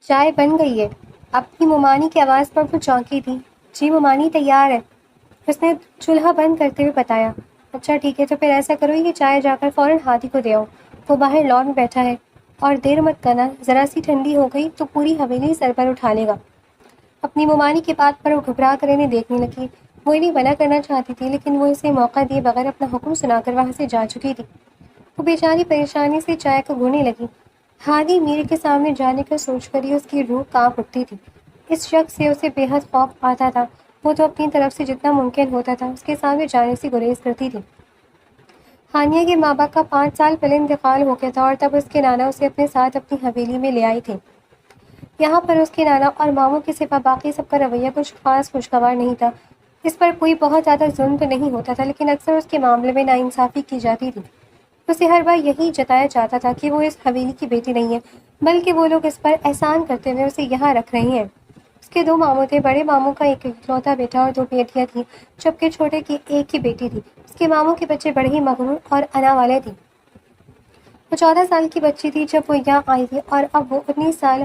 چائے بن گئی ہے۔ اپنی ممانی کی آواز پر وہ چونکی تھی۔ جی ممانی تیار ہے، اس نے چولہا بند کرتے ہوئے بتایا۔ اچھا ٹھیک ہے، تو پھر ایسا کرو یہ چائے جا کر فوراً ہادی کو دے آؤ، وہ باہر لان میں بیٹھا ہے، اور دیر مت کرنا، ذرا سی ٹھنڈی ہو گئی تو پوری حویلی سر پر اٹھا لے گا۔ اپنی ممانی کی بات پر وہ گھبرا کر انہیں دیکھنے لگی۔ وہ انہیں منع کرنا چاہتی تھی لیکن وہ اسے موقع دیے بغیر اپنا حکم سنا کر وہاں سے جا چکی تھی۔ وہ بیچاری پریشانی سے چائے کو گھونے لگی۔ ہادی میر کے سامنے جانے کا سوچ کر ہی اس کی روح کانپ اٹھتی تھی۔ اس شخص سے اسے بے حد خوف آتا تھا۔ وہ تو اپنی طرف سے جتنا ممکن ہوتا تھا اس کے سامنے جانے سے گریز کرتی تھی۔ ہانیہ کے ماں باپ کا 5 سال پہلے انتقال ہو گیا تھا اور تب اس کے نانا اسے اپنے ساتھ اپنی حویلی میں لے آئے تھے۔ یہاں پر اس کے نانا اور ماموں کے سوا باقی سب کا رویہ کچھ خاص خوشگوار نہیں تھا۔ اس پر کوئی بہت زیادہ ظلم تو نہیں ہوتا تھا لیکن اکثر اس کے معاملے میں ناانصافی کی جاتی تھی۔ اسے ہر بار یہی جتایا جاتا تھا کہ وہ اس حویلی کی بیٹی نہیں ہے، بلکہ وہ لوگ اس پر احسان کرتے ہوئے اسے یہاں رکھ رہے ہیں۔ اس کے 2 ماموں تھے، بڑے ماموں کا ایک اکلوتا بیٹا اور 2 بیٹیاں تھیں، جبکہ چھوٹے کی ایک ہی بیٹی تھی۔ اس کے ماموں کے بچے بڑے ہی مغرور اور انا والے تھے۔ وہ 14 سال کی بچی تھی جب وہ یہاں آئی تھی اور اب وہ 19 سال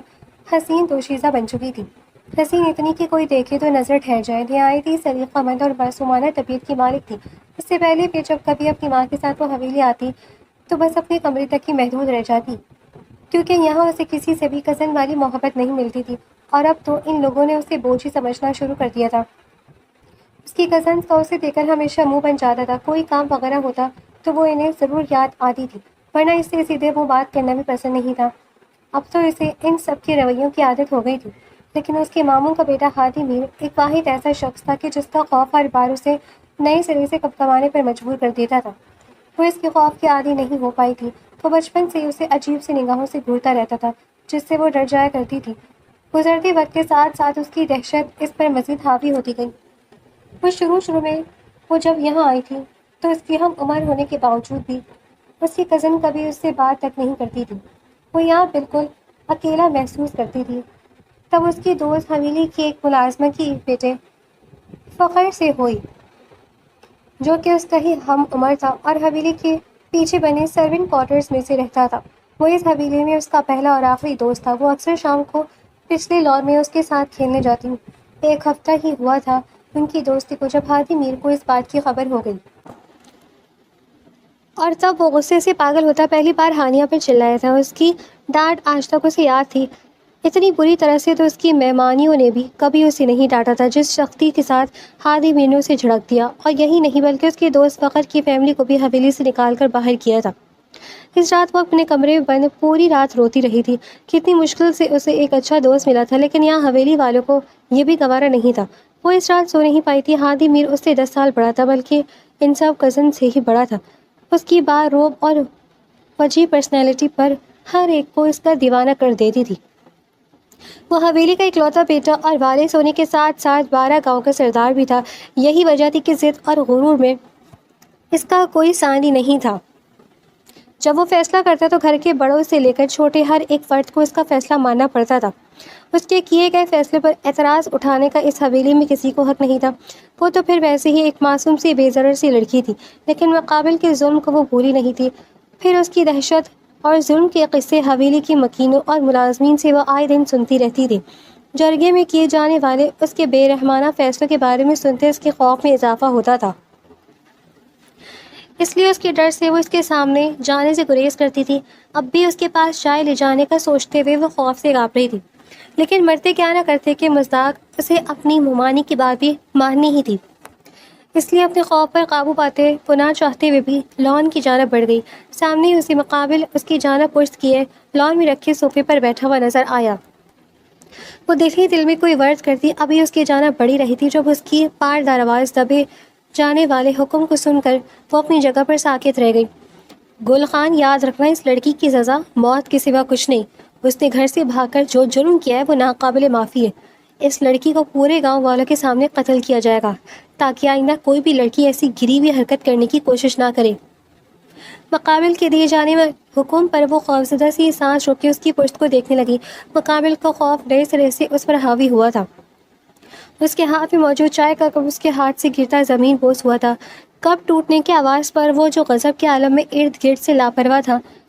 حسین دوشیزہ بن چکی تھی۔ حسین اتنی کہ کوئی دیکھے تو نظر ٹھہر جائے، نہایت ہی سلیقہ مند اور معصومانہ طبیعت کی مالک تھی۔ اس سے پہلے بھی جب کبھی اپنی ماں کے ساتھ وہ حویلی آتی تو بس اپنے کمرے تک ہی محدود رہ جاتی، کیونکہ یہاں اسے کسی سے بھی کزن والی محبت نہیں ملتی تھی، اور اب تو ان لوگوں نے اسے بوجھی سمجھنا شروع کر دیا تھا۔ اس کی کزنس کا اسے دیکھ کر ہمیشہ منہ بن جاتا تھا۔ کوئی کام وغیرہ ہوتا تو وہ انہیں ضرور یاد آتی تھی، ورنہ اس سے سیدھے وہ بات کرنا بھی پسند نہیں تھا۔ اب تو اسے ان سب کے رویوں کی عادت ہو گئی تھی، لیکن اس کے ماموں کا بیٹا ہادی میر ایک واحد ایسا شخص تھا کہ جس کا خوف ہر بار اسے نئے سرے سے کپکپانے پر مجبور کر دیتا تھا۔ وہ اس کے خوف کی عادی نہیں ہو پائی تھی۔ وہ بچپن سے اسے عجیب سی نگاہوں سے گھورتا رہتا تھا جس سے وہ ڈر جایا کرتی تھی۔ گزرتے وقت کے ساتھ ساتھ اس کی دہشت اس پر مزید حاوی ہوتی گئی۔ وہ شروع میں وہ جب یہاں آئی تھی تو اس کی ہم عمر ہونے کے باوجود بھی اس کی کزن کبھی اس سے بات تک نہیں کرتی تھی۔ وہ یہاں بالکل اکیلا محسوس کرتی تھی۔ تب اس کی دوست حویلی کی ایک ملازمہ کی بیٹے فخر سے ہوئی، جو کہ اس کا ہی ہم عمر تھا اور حویلی کے پیچھے بنے سرونٹ کوارٹرز میں سے رہتا تھا۔ وہ اس حویلی میں اس کا پہلا اور آخری دوست تھا۔ وہ اکثر شام کو پچھلے لان میں اس کے ساتھ کھیلنے جاتی۔ 1 ہفتہ ہی ہوا تھا ان کی دوستی کو جب ہادی میر کو اس بات کی خبر ہو گئی، اور تب وہ غصے سے پاگل ہوتا پہلی بار ہانیہ پر چلایا تھا۔ اس کی ڈانٹ آج تک اسے یاد تھی، اتنی بری طرح سے تو اس کی مہمانیوں نے بھی کبھی اسے نہیں ڈانٹا تھا جس سختی کے ساتھ ہادی میر نے اسے جھڑک دیا، اور یہی نہیں بلکہ اس کے دوست فخر کی فیملی کو بھی حویلی سے نکال کر باہر کیا تھا۔ اس رات وہ اپنے کمرے میں بند پوری رات روتی رہی تھی۔ کتنی مشکل سے اسے ایک اچھا دوست ملا تھا، لیکن یہاں حویلی والوں کو یہ بھی گوارا نہیں تھا۔ وہ اس رات سو نہیں پائی تھی۔ ہادی میر اس سے 10 سال بڑا تھا، بلکہ ان سب کزن سے ہی بڑا تھا۔ اس کی باروب اور وجیح پرسنالٹی پر ہر ایک کو اس کا دیوانہ کر دیتی تھی۔ وہ حویلی کا اکلوتا بیٹا اور وارث ہونے کے ساتھ ساتھ 12 گاؤں کا سردار بھی تھا۔ یہی وجہ تھی کہ ضد اور غرور میں اس کا کوئی ثانی نہیں تھا۔ جب وہ فیصلہ کرتا تو گھر کے بڑوں سے لے کر چھوٹے ہر ایک فرد کو اس کا فیصلہ ماننا پڑتا تھا۔ اس کے کیے گئے فیصلے پر اعتراض اٹھانے کا اس حویلی میں کسی کو حق نہیں تھا۔ وہ تو پھر ویسے ہی ایک معصوم سی بے ضرر سی لڑکی تھی، لیکن مقابل کے ظلم کو وہ بھولی نہیں تھی۔ پھر اس کی دہشت اور ظلم کے قصے حویلی کی مکینوں اور ملازمین سے وہ آئے دن سنتی رہتی تھی۔ جرگے میں کیے جانے والے اس کے بے رحمانہ فیصلوں کے بارے میں سنتے اس کے خوف میں اضافہ ہوتا تھا۔ اس لیے اس کے ڈر سے وہ اس کے سامنے جانے سے گریز کرتی تھی۔ اب بھی اس کے پاس چائے لے جانے کا سوچتے ہوئے وہ خوف سے کانپ رہی تھی، لیکن مرتے کیا نہ کرتے کہ مزداق اسے اپنی ممانی کی بات بھی ماننی ہی تھی۔ اس لیے اپنے خوف پر قابو پاتے پناہ چاہتے ہوئے بھی لان کی جانب بڑھ گئی۔ سامنے ہی اسی مقابل اس کی جانب پشت کیے لان میں رکھے صوفے پر بیٹھا ہوا نظر آیا۔ وہ دل ہی دل میں کوئی ورد کرتی ابھی اس کی جانب بڑھی رہی تھی جب اس کی پاردار آواز دبے جانے والے حکم کو سن کر وہ اپنی جگہ پر ساکت رہ گئی۔ گل خان، یاد رکھنا اس لڑکی کی سزا موت کے سوا کچھ نہیں۔ اس نے گھر سے بھاگ کر جو جرم کیا ہے وہ ناقابل معافی ہے۔ اس لڑکی کو پورے گاؤں والوں کے سامنے قتل کیا جائے گا تاکہ آئندہ کوئی بھی لڑکی ایسی گری ہوئی حرکت کرنے کی کوشش نہ کرے۔ مقابل کے دیے جانے میں حکم پر وہ خوفزدہ سی سانس روک کے اس کی پشت کو دیکھنے لگی۔ مقابل کا خوف نئے سرے سے اس پر حاوی ہوا تھا۔ اس کے ہاتھ میں موجود چائے کا کپ اس کے ہاتھ سے گرتا زمین بوس ہوا تھا۔ کپ ٹوٹنے کی آواز پر وہ جو غضب کے عالم میں ارد گرد سے لاپرواہ تھا،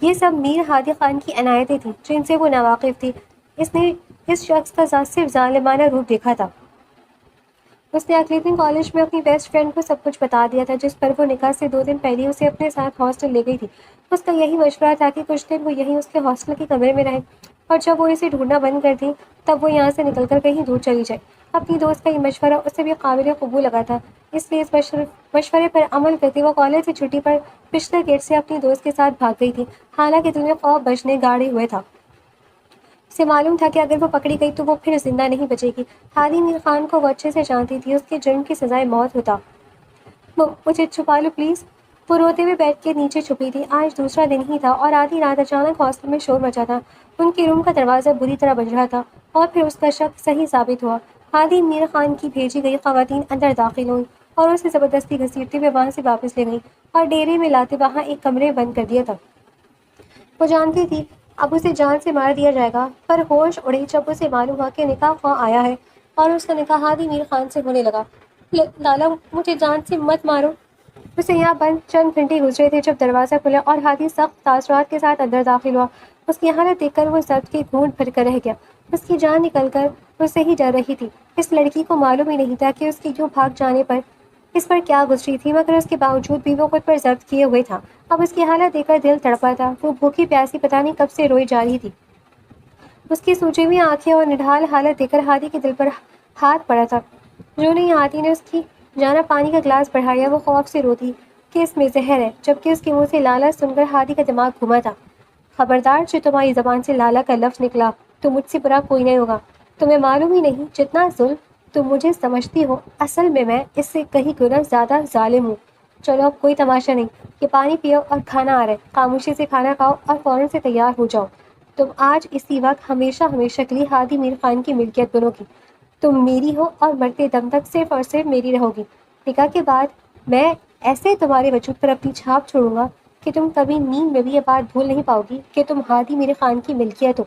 یہ سب میر ہادی خان کی عنایتیں تھیں جن سے وہ ناواقف تھی۔ اس نے اس شخص کا صرف ظالمانہ روپ دیکھا تھا۔ اس نے اگلے دن کالج میں اپنی بیسٹ فرینڈ کو سب کچھ بتا دیا تھا، جس پر وہ نکاح سے 2 دن پہلے اسے اپنے ساتھ ہاسٹل لے گئی تھی۔ اس کا یہی مشورہ تھا کہ کچھ دن وہ یہیں اس کے ہاسٹل کے کمرے میں رہے، اور جب وہ اسے ڈھونڈنا بند کر دیں تب وہ یہاں سے نکل کر کہیں دور چلی جائے۔ اپنی دوست کا یہ مشورہ اسے بھی قابل قبول لگا تھا، اس لیے اس مشورے پر عمل کرتے وہ کالج سے چھٹی پر پچھلے گیٹ سے اپنی دوست کے ساتھ بھاگ گئی تھی، حالانکہ دل میں خوف بچنے گاڑے ہوئے تھا۔ اسے معلوم تھا کہ اگر وہ پکڑی گئی تو وہ پھر زندہ نہیں بچے گی۔ ہادی میر خان کو وہ اچھے سے جانتی تھی، اس کے جرم کی سزائے موت ہوتا۔ مجھے چھپا لو پلیز۔ وہ روتے ہوئے بیٹھ کے نیچے چھپی تھی۔ آج دوسرا دن ہی تھا اور آدھی رات اچانک ہاسٹل میں شور مچا تھا۔ ان کے روم کا دروازہ بری طرح بج رہا تھا اور پھر اس کا شک صحیح ثابت ہوا۔ ہادی میر خان کی بھیجی گئی خواتین اندر داخل ہوئی اور اسے زبردستی گھسیٹتے ہوئے وہاں سے واپس لے گئی اور ڈیرے میں لاتے وہاں ایک کمرے بند کر دیا تھا۔ وہ جانتی تھی اب اسے جان سے مار دیا جائے گا، پر ہوش اڑی جب اسے معلوم ہوا کہ نکاح خواہ آیا ہے اور اس کا نکاح ہادی میر خان سے ہونے لگا۔ لالا مجھے جان سے مت مارو۔ اسے یہاں بند چند گھنٹے گزرے تھے جب دروازہ کھلا اور ہادی سخت تاثرات کے ساتھ اندر داخل ہوا۔ اس کی حالت دیکھ کر وہ ضبط کے گھونٹ بھر کر رہ گیا۔ اس کی جان نکل کر اس سے ہی ڈر رہی تھی۔ اس لڑکی کو معلوم ہی نہیں تھا کہ اس کی یوں بھاگ جانے پر اس پر کیا گزری تھی، مگر اس کے باوجود بھی وہ خود پر ضبط کیے ہوئے تھا۔ اب اس کی حالت دیکھ کر دل تڑپا تھا۔ وہ بھوکی پیاسی پتہ نہیں کب سے روئی جا رہی تھی۔ اس کی سوجی ہوئی آنکھیں اور نڈھال حالت دیکھ کر ہادی کے دل پر ہاتھ پڑا تھا۔ جو نہیں ہادی نے اس کی جانب پانی کا گلاس بڑھایا۔ وہ خوف سے روتی کہ اس میں زہر ہے، جبکہ اس کے منہ سے لالا سن کر ہادی کا دماغ گھوما تھا۔ خبردار جو تمہاری زبان سے لالا کا لفظ نکلا تو مجھ سے برا کوئی نہیں ہوگا۔ تمہیں معلوم ہی نہیں جتنا ظلم تم مجھے سمجھتی ہو، اصل میں اس سے کہیں گنا زیادہ ظالم ہوں۔ چلو اب کوئی تماشا نہیں، یہ پانی پیو اور کھانا آ رہا ہے۔ خاموشی سے کھانا کھاؤ اور فوراً سے تیار ہو جاؤ۔ تم آج اسی وقت ہمیشہ ہمیشہ کے لیے ہادی میر خان کی ملکیت بنو گی۔ تم میری ہو اور مرتے دم تک صرف اور صرف میری رہو گی۔ نکاح کے بعد میں ایسے تمہارے وجود پر اپنی چھاپ چھوڑوں گا کہ تم کبھی نیند میں بھی یہ بات بھول نہیں پاؤ گی کہ تم ہادی میر خان کی ملکیت ہو۔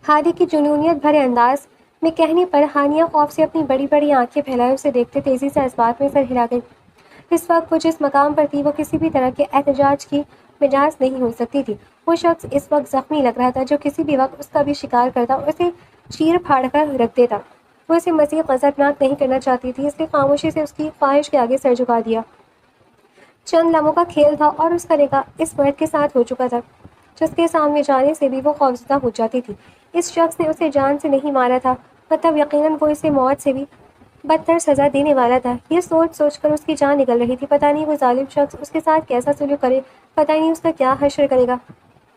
ہادی کی جنونیت بھرے انداز میں کہنے پر ہانیہ خوف سے اپنی بڑی بڑی آنکھیں پھیلائے اسے دیکھتے تیزی سے اس بات میں سر ہلا گئی۔ اس وقت وہ جس مقام پر تھی وہ کسی بھی طرح کے احتجاج کی مجاز نہیں ہو سکتی تھی۔ وہ شخص اس وقت زخمی لگ رہا تھا جو کسی بھی وقت اس کا بھی شکار کرتا اور اسے چیر پھاڑ کر رکھ دیتا۔ وہ اسے مزید غضبناک نہیں کرنا چاہتی تھی، اس لیے خاموشی سے اس کی خواہش کے آگے سر جھکا دیا۔ چند لمحوں کا کھیل تھا اور اس کا نکاح اس مرد کے ساتھ ہو چکا تھا جس کے سامنے جانے سے بھی وہ خوفزدہ ہو جاتی تھی۔ اس شخص نے اسے جان سے نہیں مارا تھا، مطلب یقیناً وہ اسے موت سے بھی بدتر سزا دینے والا تھا۔ یہ سوچ سوچ کر اس کی جان نکل رہی تھی۔ پتہ نہیں وہ ظالم شخص اس کے ساتھ کیسا سلوک کرے، پتہ نہیں اس کا کیا حشر کرے گا۔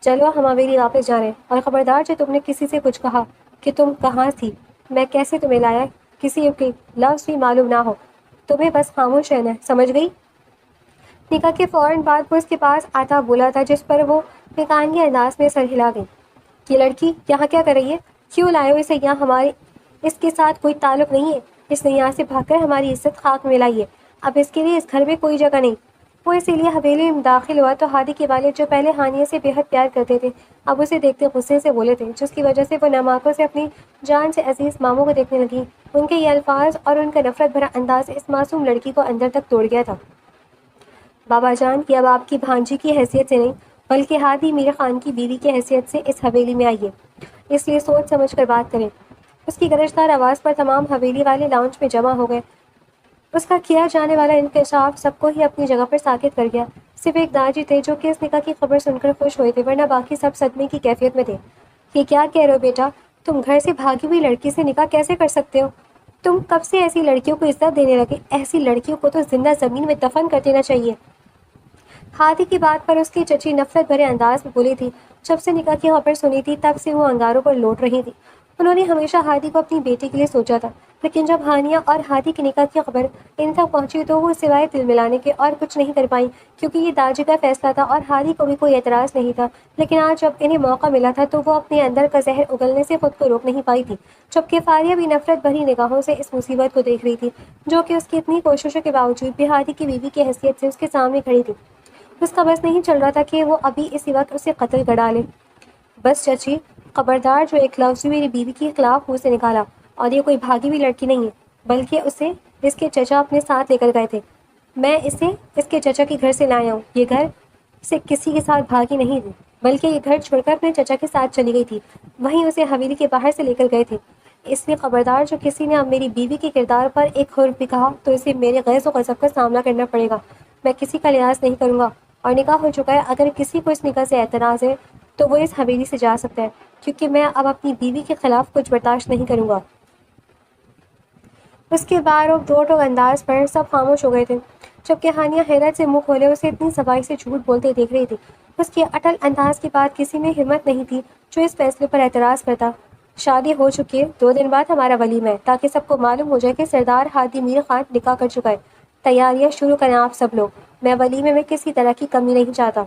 چلو ہم حویلی واپس جا رہے ہیں، اور خبردار جو تم نے کسی سے کچھ کہا کہ تم کہاں تھی، میں کیسے تمہیں لایا، کسی کے لفظ بھی معلوم نہ ہو، تمہیں بس خاموش رہنا ہے، سمجھ گئی؟ نکاح کے فوراً بعد وہ اس کے پاس آتا بولا تھا، جس پر وہ نکانگی انداز میں سر ہلا گئی۔ یہ لڑکی یہاں کیا کر رہی ہے؟ کیوں لائے ہو اسے یہاں؟ ہمارے اس کے ساتھ کوئی تعلق نہیں ہے۔ اس نے یہاں سے بھاگ کر ہماری عزت خاک میں لائی ہے۔ اب اس کے لیے اس گھر میں کوئی جگہ نہیں۔ وہ اسی لیے حویلی میں داخل ہوا تو ہادی کے والد، جو پہلے ہانیہ سے بے حد پیار کرتے تھے، اب اسے دیکھتے غصے سے بولے تھے، جس کی وجہ سے وہ نم آنکھوں سے اپنی جان سے عزیز ماموں کو دیکھنے لگی۔ ان کے یہ الفاظ اور ان کا نفرت بھرا انداز اس معصوم لڑکی کو اندر تک توڑ گیا تھا۔ بابا جان یہ اب آپ کی بھانجی کی حیثیت سے نہیں، بلکہ ہادی میر خان کی بیوی کی حیثیت سے اس حویلی میں آئیے، اس لیے سوچ سمجھ کر بات کریں۔ اس کی گرجدار آواز پر تمام حویلی والے لاؤنج میں جمع ہو گئے۔ اس کا کیا جانے والا انکشاف سب کو ہی اپنی جگہ پر ساکت کر گیا۔ صرف ایک داجی تھے جو کہ اس نکاح کی خبر سن کر خوش ہوئے تھے، ورنہ باقی سب صدمے کی کیفیت میں تھے۔ یہ کیا کہہ رہے ہو بیٹا؟ تم گھر سے بھاگی ہوئی لڑکی سے نکاح کیسے کر سکتے ہو؟ تم کب سے ایسی لڑکیوں کو عزت دینے لگے؟ ایسی لڑکیوں کو تو زندہ زمین میں دفن کر دینا چاہیے۔ ہادی کی بات پر اس کی چچی نفرت بھرے انداز میں بولی تھی۔ جب سے نکاح کی خبر سنی تھی تب سے وہ انگاروں پر لوٹ رہی تھی۔ انہوں نے ہمیشہ ہادی کو اپنی بیٹی کے لیے سوچا تھا، لیکن جب ہانیہ اور ہادی کی نکاح کی خبر ان تک پہنچی تو وہ سوائے دل ملانے کے اور کچھ نہیں کر پائیں، کیونکہ یہ داجی کا فیصلہ تھا اور ہادی کو بھی کوئی اعتراض نہیں تھا۔ لیکن آج جب انہیں موقع ملا تھا تو وہ اپنے اندر کا زہر اگلنے سے خود کو روک نہیں پائی تھی، جبکہ فاریہ بھی نفرت بھری نگاہوں سے اس مصیبت کو دیکھ رہی تھی، جو کہ اس کی اتنی کوششوں کے باوجود بھی ہادی کی بیوی کی حیثیت سے اس کے سامنے کھڑی تھی۔ اس کا بس نہیں چل رہا تھا کہ وہ ابھی اسی وقت اسے قتل کر ڈالے۔ بس چچی، خبردار جو ایک لفظ بھی میری بیوی کے خلاف منہ سے نکالا، اور یہ کوئی بھاگی ہوئی لڑکی نہیں ہے، بلکہ اسے اس کے چچا اپنے ساتھ لے کر گئے تھے۔ میں اسے اس کے چچا کے گھر سے لایا ہوں۔ یہ گھر اسے کسی کے ساتھ بھاگی نہیں تھی، بلکہ یہ گھر چھوڑ کر اپنے چچا کے ساتھ چلی گئی تھی۔ وہیں اسے حویلی کے باہر سے لے کر گئے تھے۔ اس لیے خبردار، جو کسی نے اب میری بیوی کے کردار پر ایک حرف بھی کہا تو اسے میرے غیظ و غضب کا سامنا کرنا پڑے گا۔ میں کسی کا لحاظ نہیں کروں گا، اور نکاح ہو چکا ہے۔ اگر کسی کو اس نکاح سے اعتراض ہے تو وہ اس حویلی سے جا سکتا ہے، کیونکہ میں اب اپنی بیوی کے خلاف کچھ برداشت نہیں کروں گا۔ اس کے باروب دو ٹوک انداز پر سب خاموش ہو گئے تھے، جبکہ ہانیہ حیرت سے منہ کھولے اسے اتنی صفائی سے جھوٹ بولتے دیکھ رہی تھی۔ اس کے اٹل انداز کے بعد کسی میں ہمت نہیں تھی جو اس فیصلے پر اعتراض کرتا۔ شادی ہو چکی ہے، 2 دن بعد ہمارا ولیمہ ہے، تاکہ سب کو معلوم ہو جائے کہ سردار ہادی میر خان نکاح کر چکا ہے۔ تیاریاں شروع کریں آپ سب لوگ، میں ولیمے میں کسی طرح کی کمی نہیں چاہتا۔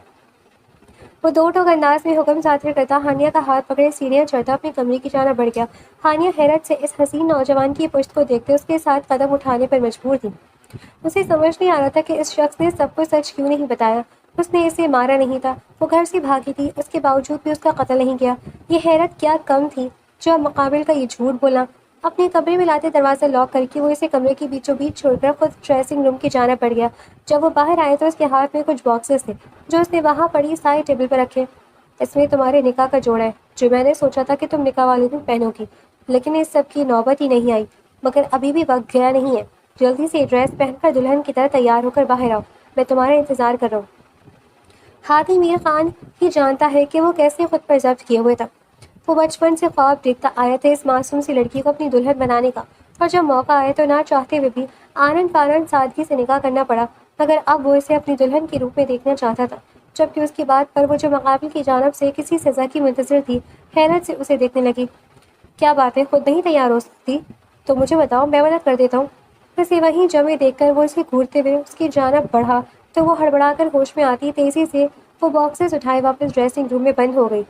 وہ دو ٹوک انداز میں حکم صادر کرتا ہانیہ کا ہاتھ پکڑے سیڑھیاں چڑھتا اپنے کمرے کی جانب بڑھ گیا۔ ہانیہ حیرت سے اس حسین نوجوان کی پشت کو دیکھتے اس کے ساتھ قدم اٹھانے پر مجبور تھی۔ اسے سمجھ نہیں آ رہا تھا کہ اس شخص نے سب کو سچ کیوں نہیں بتایا۔ اس نے اسے مارا نہیں تھا، وہ گھر سے بھاگی تھی، اس کے باوجود بھی اس کا قتل نہیں کیا۔ یہ حیرت کیا کم تھی جو اب مقابل کا یہ جھوٹ بولنا۔ اپنے کمرے میں لاتے دروازہ لاک کر کے وہ اسے کمرے کے بیچوں بیچ چھوڑ کر خود ڈریسنگ روم کی جانب بڑھ گیا۔ جب وہ باہر آئے تو اس کے ہاتھ میں کچھ باکسز تھے جو اس نے وہاں پڑی سائے ٹیبل پر رکھے۔ اس میں تمہارے نکاح کا جوڑا ہے، جو میں نے سوچا تھا کہ تم نکاح والے دن پہنو گی، لیکن اس سب کی نوبت ہی نہیں آئی۔ مگر ابھی بھی وقت گیا نہیں ہے، جلدی سے ڈریس پہن کر دلہن کی طرح تیار ہو کر باہر آؤ، میں تمہارا انتظار کر رہا ہوں۔ ہادی میر خان ہی جانتا ہے کہ وہ کیسے خود پر ضبط کیے ہوئے تھا۔ وہ بچپن سے خواب دیکھتا آیا تھا اس معصوم سی لڑکی کو اپنی دلہن بنانے کا، اور جب موقع آیا تو نہ چاہتے ہوئے بھی آنن فانن سادگی سے نکاح کرنا پڑا۔ مگر اب وہ اسے اپنی دلہن کے روپ میں دیکھنا چاہتا تھا، جبکہ اس کی بات پر وہ جو مقابل کی جانب سے کسی سزا کی منتظر تھی، حیرت سے اسے دیکھنے لگی۔ کیا بات ہے، خود نہیں تیار ہو سکتی تو مجھے بتاؤ، میں مدد کر دیتا ہوں۔ اسے وہیں جمے دیکھ کر وہ اسے گھورتے ہوئے اس کی جانب بڑھا تو وہ ہڑبڑا کر ہوش میں آتی تیزی سے وہ باکسز اٹھائے واپس ڈریسنگ روم میں بند ہو گئی۔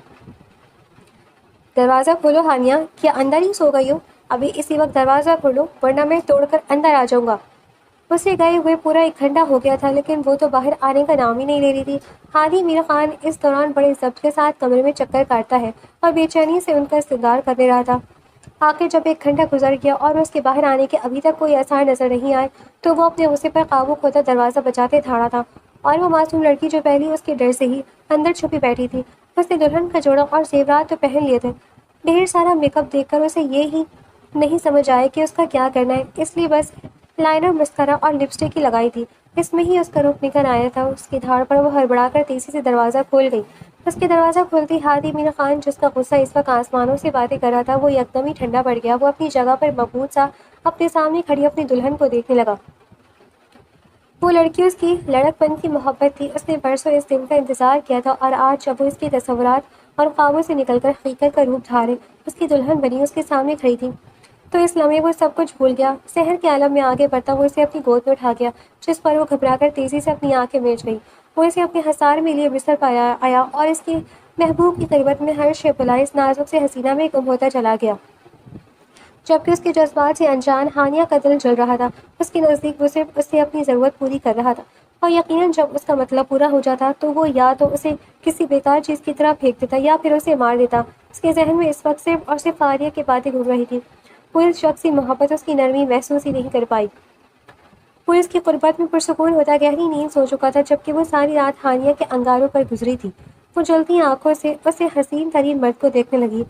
دروازہ کھولو ہانیہ، کیا اندر ہی سو گئی ہو؟ ابھی اسی وقت دروازہ کھولو ورنہ میں توڑ کر اندر آ جاؤں گا۔ اسے گئے ہوئے پورا 1 گھنٹہ ہو گیا تھا، لیکن وہ تو باہر آنے کا نام ہی نہیں لے رہی تھی۔ ہادی میر خان اس دوران بڑے ضبط کے ساتھ کمرے میں چکر کاٹتا ہے اور بے چینی سے ان کا استقبال کرتے رہا تھا۔ آخر جب 1 گھنٹہ گزر گیا اور اس کے باہر آنے کے ابھی تک کوئی آثار نظر نہیں آئے تو وہ اپنے غصے پر قابو کھوتا دروازہ بجاتے دھاڑا تھا، اور وہ معصوم لڑکی جو پہلی اس کے ڈر سے ہی اندر چھپی بیٹھی تھی، اس نے دلہن کا جوڑا اور زیورات تو پہن لیے تھے۔ ڈھیر سارا میک اپ دیکھ کر اسے یہ ہی نہیں سمجھ آیا کہ اس کا کیا کرنا ہے، اس لیے بس لائنر، مسکرا اور لپسٹک ہی لگائی تھی۔ اس میں ہی اس کا رخ نکل آیا تھا۔ اس کی دھاڑ پر وہ ہڑبڑا کر تیزی سے دروازہ کھول گئی۔ اس کے دروازہ کھولتے ہادی میر خان، جس کا غصہ اس وقت آسمانوں سے باتیں کر رہا تھا، وہ یکدم ہی ٹھنڈا پڑ گیا۔ وہ اپنی جگہ پر مبہوت سا اپنے سامنے کھڑی اپنی دلہن کو دیکھنے لگا۔ وہ لڑکی اس کی لڑک پن کی محبت تھی، اس نے برسوں اس دن کا انتظار کیا تھا، اور آج جب وہ اس کے تصورات اور خوابوں سے نکل کر حقیقت کا روپ دھارے اس کی دلہن بنی اس کے سامنے کھڑی تھی، تو اس لمحے وہ سب کچھ بھول گیا۔ سحر کے عالم میں آگے بڑھتا وہ اسے اپنی گود میں اٹھا گیا، جس پر وہ گھبرا کر تیزی سے اپنی آنکھیں میچ گئی۔ وہ اسے اپنے حصار میں لیے بستر پر آیا اور اس کی محبوب کی قربت میں ہر شے بلائے نازک سے حسینہ میں گم ہوتا چلا گیا۔ جبکہ اس کے جذبات سے انجان ہانیہ کا دل جل رہا تھا۔ اس کے نزدیک وہ صرف اس سے اپنی ضرورت پوری کر رہا تھا، اور یقیناً جب اس کا مطلب پورا ہو جاتا تو وہ یا تو اسے کسی بیکار چیز کی طرح پھینک دیتا یا پھر اسے مار دیتا۔ اس کے ذہن میں اس وقت صرف اور صرف آریہ کی باتیں گھوم رہی تھی۔ وہ اس شخص کی محبت، اس کی نرمی محسوس ہی نہیں کر پائی۔ وہ اس کی قربت میں پرسکون ہوتا گہری نیند سو چکا تھا، جبکہ وہ ساری رات ہانیہ کے انگاروں پر گزری تھی۔ وہ جلتی آنکھوں سے اسے حسین ترین مرد کو دیکھنے لگی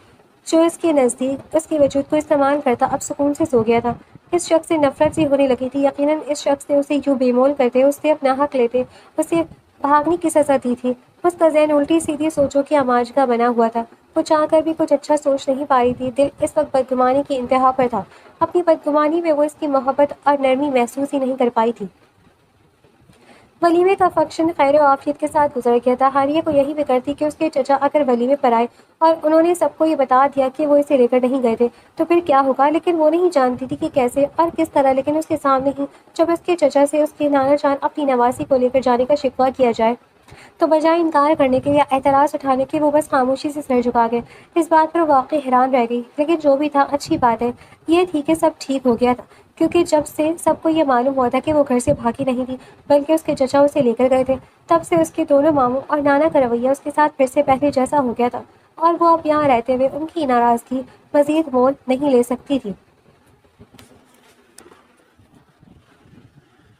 جو اس کے نزدیک اس کے وجود کو استعمال کرتا اب سکون سے سو گیا تھا۔ اس شخص سے نفرت سی ہونے لگی تھی۔ یقیناً اس شخص نے اسے یوں بے مول کرتے، اس سے اپنا حق لیتے، اسے بھاگنے کی سزا دی تھی۔ اس کا ذہن الٹی سیدھی سوچوں کی آماجگاہ بنا ہوا تھا۔ وہ چاہ کر بھی کچھ اچھا سوچ نہیں پا رہی تھی۔ دل اس وقت بدگمانی کی انتہا پر تھا۔ اپنی بدگمانی میں وہ اس کی محبت اور نرمی محسوس ہی نہیں کر پائی تھی۔ ولیمے کا فنکشن خیر و عافیت کے ساتھ گزر گیا تھا۔ حاریہ کو یہی فکر تھی کہ اس کے چچا اگر ولیمے پر آئے اور انہوں نے سب کو یہ بتا دیا کہ وہ اسے لے کر نہیں گئے تھے تو پھر کیا ہوگا، لیکن وہ نہیں جانتی تھی کہ کیسے اور کس طرح۔ لیکن اس کے سامنے ہی جب اس کے چچا سے اس کے نانا جان اپنی نواسی کو لے کر جانے کا شکوہ کیا جائے تو بجائے انکار کرنے کے یا اعتراض اٹھانے کے وہ بس خاموشی سے سر جھکا گئے۔ اس بات پر واقعی حیران رہ گئی، لیکن جو بھی تھا اچھی بات ہے یہ تھی کہ سب ٹھیک ہو گیا تھا، کیونکہ جب سے سب کو یہ معلوم ہوا تھا کہ وہ گھر سے بھاگی نہیں تھی بلکہ اس کے چچا اسے لے کر گئے تھے، تب سے اس کے دونوں ماموں اور نانا کا رویہ اس کے ساتھ پھر سے پہلے جیسا ہو گیا تھا، اور وہ اب یہاں رہتے ہوئے ان کی ناراضگی مزید مول نہیں لے سکتی تھی۔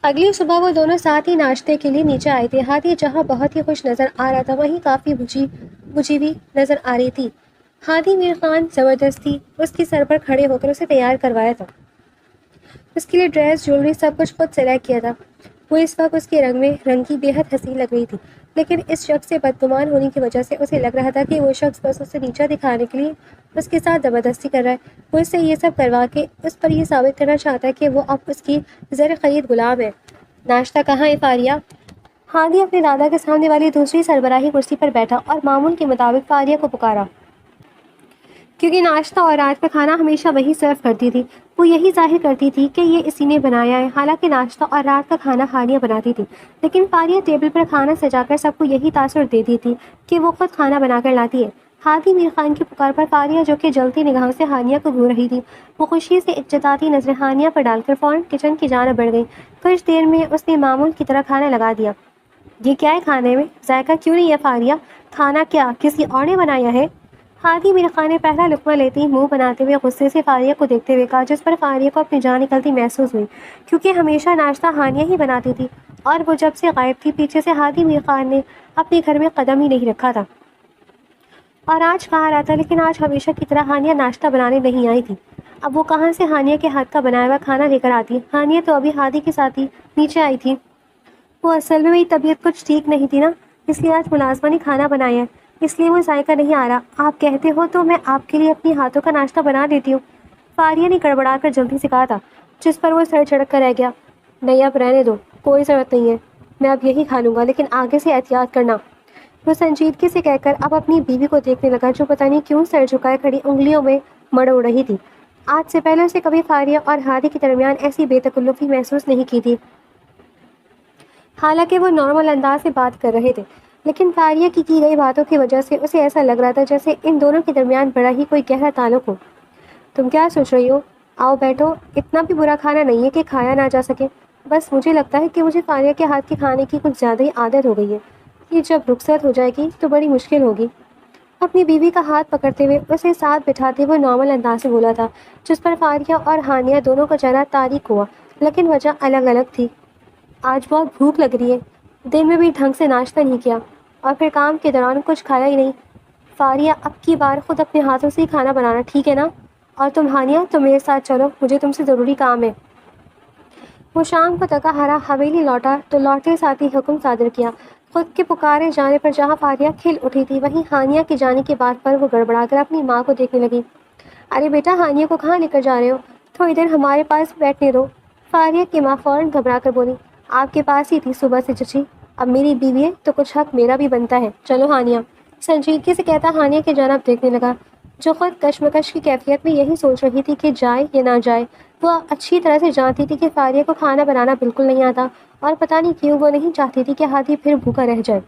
اگلی صبح وہ دونوں ساتھ ہی ناشتے کے لیے نیچے آئے تھے۔ ہادی جہاں بہت ہی خوش نظر آ رہا تھا وہیں کافی بجھی ہوئی نظر آ رہی تھی۔ ہادی میر خان زبردستی اس کی سر پر کھڑے ہو کر اسے تیار کروایا تھا، اس کے لیے ڈریس، جیولری سب کچھ خود سلیکٹ کیا تھا۔ وہ اس وقت اس کے رنگ میں رنگی بے حد حسین لگ رہی تھی، لیکن اس شخص سے بدگمان ہونے کی وجہ سے اسے لگ رہا تھا کہ وہ شخص بس اسے نیچا دکھانے کے لیے اس کے ساتھ زبردستی کر رہا ہے۔ وہ اس سے یہ سب کروا کے اس پر یہ ثابت کرنا چاہتا ہے کہ وہ اب اس کی زر خرید غلام ہے۔ ناشتہ کہاں ہے فاریہ؟ ہادی اپنے دادا کے سامنے والی دوسری سربراہی کرسی پر بیٹھا اور معمول کے مطابق فاریہ کو پکارا، کیونکہ ناشتہ اور رات کا کھانا ہمیشہ وہی سرو کرتی تھی۔ وہ یہی ظاہر کرتی تھی کہ یہ اسی نے بنایا ہے، حالانکہ ناشتہ اور رات کا کھانا ہانیہ بناتی تھی، لیکن فاریہ ٹیبل پر کھانا سجا کر سب کو یہی تاثر دیتی تھی کہ وہ خود کھانا بنا کر لاتی ہے۔ ہادی میر خان کی پکار پر فاریہ، جو کہ جلتی نگاہوں سے ہانیہ کو گھور رہی تھی، وہ خوشی سے اچتاتی نظریں ہانیہ پر ڈال کر فوراً کچن کی جانب بڑھ گئی۔ کچھ دیر میں اس نے معمول کی طرح کھانا لگا دیا۔ یہ کیا ہے کھانے میں؟ ذائقہ کیوں نہیں ہے فاریہ؟ کھانا کیا کسی اور نے بنایا ہے؟ ہادی میر خان نے پہلا لقمہ لیتے ہی منہ بناتے ہوئے غصے سے فاریہ کو دیکھتے ہوئے کہا، جس پر فاریہ کو اپنی جان نکلتی محسوس ہوئی، کیونکہ ہمیشہ ناشتہ ہانیہ ہی بناتی تھی اور وہ جب سے غائب تھی پیچھے سے ہادی میر خان نے اپنے گھر میں قدم ہی نہیں رکھا تھا۔ اور آج کہاں رہا تھا، لیکن آج ہمیشہ کی طرح ہانیہ ناشتہ بنانے نہیں آئی تھی۔ اب وہ کہاں سے ہانیہ کے ہاتھ کا بنایا ہوا کھانا لے کر آتی؟ ہانیہ تو ابھی ہادی کے ساتھ ہی نیچے آئی تھی۔ وہ اصل میں میری طبیعت کچھ ٹھیک نہیں تھی نا، اس لیے آج ملازمہ نے کھانا بنایا ہے، اس لیے وہ ذائقہ نہیں آ رہا۔ آپ کہتے ہو تو میں آپ کے لیے اپنے ہاتھوں کا ناشتہ بنا دیتی ہوں، فاریہ نے گڑبڑا کر جلدی سے کہا تھا، جس پر وہ سر جھڑک کر رہ گیا۔ نہیں اب رہنے دو، کوئی ضرورت نہیں ہے، میں اب یہی کھا لوں گا، لیکن آگے سے احتیاط کرنا۔ وہ سنجیدگی سے کہہ کر اب اپنی بیوی کو دیکھنے لگا، جو پتہ نہیں کیوں سر جھکائے کھڑی انگلیوں میں مڑ رہی تھی۔ آج سے پہلے اسے کبھی فاریہ اور ہادی کے درمیان ایسی بے تکلفی محسوس نہیں کی تھی، حالانکہ وہ نارمل انداز سے بات کر رہے تھے، لیکن فاریہ کی گئی باتوں کی وجہ سے اسے ایسا لگ رہا تھا جیسے ان دونوں کے درمیان بڑا ہی کوئی گہرا تعلق ہو۔ تم کیا سوچ رہی ہو؟ آؤ بیٹھو، اتنا بھی برا کھانا نہیں ہے کہ کھایا نہ جا سکے، بس مجھے لگتا ہے کہ مجھے فاریہ کے ہاتھ کے کھانے کی کچھ زیادہ ہی عادت ہو گئی ہے، یہ جب رخصت ہو جائے گی تو بڑی مشکل ہوگی۔ اپنی بیوی کا ہاتھ پکڑتے ہوئے اسے ساتھ بٹھاتے ہوئے نارمل انداز سے بولا تھا، جس پر فاریہ اور ہانیہ دونوں کا چہرہ تاریک ہوا، لیکن وجہ الگ الگ تھی۔ آج بہت بھوک لگ رہی ہے، دن میں بھی ڈھنگ سے ناشتہ نہیں کیا اور پھر کام کے دوران کچھ کھایا ہی نہیں۔ فاریہ اب کی بار خود اپنے ہاتھوں سے ہی کھانا بنانا، ٹھیک ہے نا؟ اور تم ہانیہ، تم میرے ساتھ چلو، مجھے تم سے ضروری کام ہے۔ وہ شام کو تکا ہرا حویلی لوٹا تو لوٹتے ساتھ ہی حکم صادر کیا۔ خود کے پکارے جانے پر جہاں فاریہ کھل اٹھی تھی، وہیں ہانیہ کے جانے کی بات پر وہ گڑبڑا کر اپنی ماں کو دیکھنے لگی۔ ارے بیٹا، ہانیہ کو کہاں لے کر جا رہے ہو؟ تھوڑی دیر ہمارے پاس بیٹھنے دو۔ فاریہ کی ماں فوراً گھبرا کر بولی، آپ کے پاس ہی تھی صبح سے چچی، اب میری بیوی ہے تو کچھ حق میرا بھی بنتا ہے، چلو ہانیہ، سنجیدگی سے کہتا ہانیہ کی جانب دیکھنے لگا، جو خود کشمکش کی کیفیت میں یہی سوچ رہی تھی کہ جائے یا نہ جائے۔ وہ اچھی طرح سے جانتی تھی کہ فاریہ کو کھانا بنانا بالکل نہیں آتا، اور پتہ نہیں کیوں وہ نہیں چاہتی تھی کہ ہادی پھر بھوکا رہ جائے۔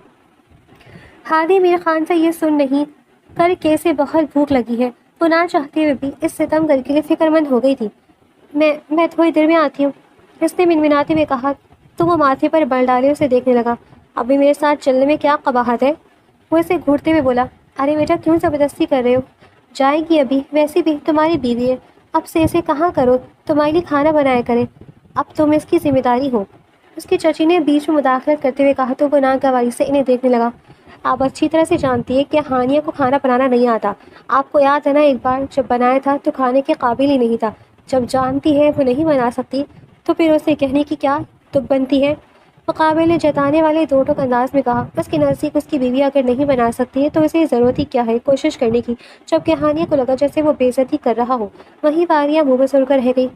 ہادی میر خان سے یہ سن نہیں کر کے اسے بہت بھوک لگی ہے، وہ نہ چاہتے ہوئے بھی اس ستم گر کے لیے فکر مند ہو گئی تھی۔ میں تھوڑی دیر میں آتی ہوں، اس نے منمناتے ہوئے کہا، تو وہ ماتھے پر بل ڈالے اسے دیکھنے لگا۔ ابھی میرے ساتھ چلنے میں کیا قباحت ہے؟ وہ اسے گھورتے ہوئے بولا، ارے بیٹا کیوں زبردستی کر رہے ہو؟ جائے گی ابھی، ویسے بھی تمہاری بیوی ہے، اب سے اسے کہاں کرو، تمہارے لیے کھانا بنایا کرے، اب تم اس کی ذمہ داری ہو۔ اس کی چچی نے بیچ میں مداخلت کرتے ہوئے کہا تو وہ ناگواری سے انہیں دیکھنے لگا۔ آپ اچھی طرح سے جانتی ہے کہ ہانیہ کو کھانا بنانا نہیں آتا، آپ کو یاد ہے نا ایک بار جب بنایا تھا تو کھانے کے قابل ہی نہیں تھا، جب جانتی ہے وہ نہیں بنا سکتی تو پھر اسے کہنے کی کیا تک بنتی ہے؟ مقابلے جتانے والے دو ٹوک انداز میں کہا، اس کے نزدیک اس کی بیوی اگر نہیں بنا سکتی ہے تو اسے ضرورت ہی کیا ہے کوشش کرنے کی، جبکہ ہانیہ کو لگا جیسے وہ بے عزتی کر رہا ہو۔ وہیں فاریہ منہ بسر کر رہ گئی۔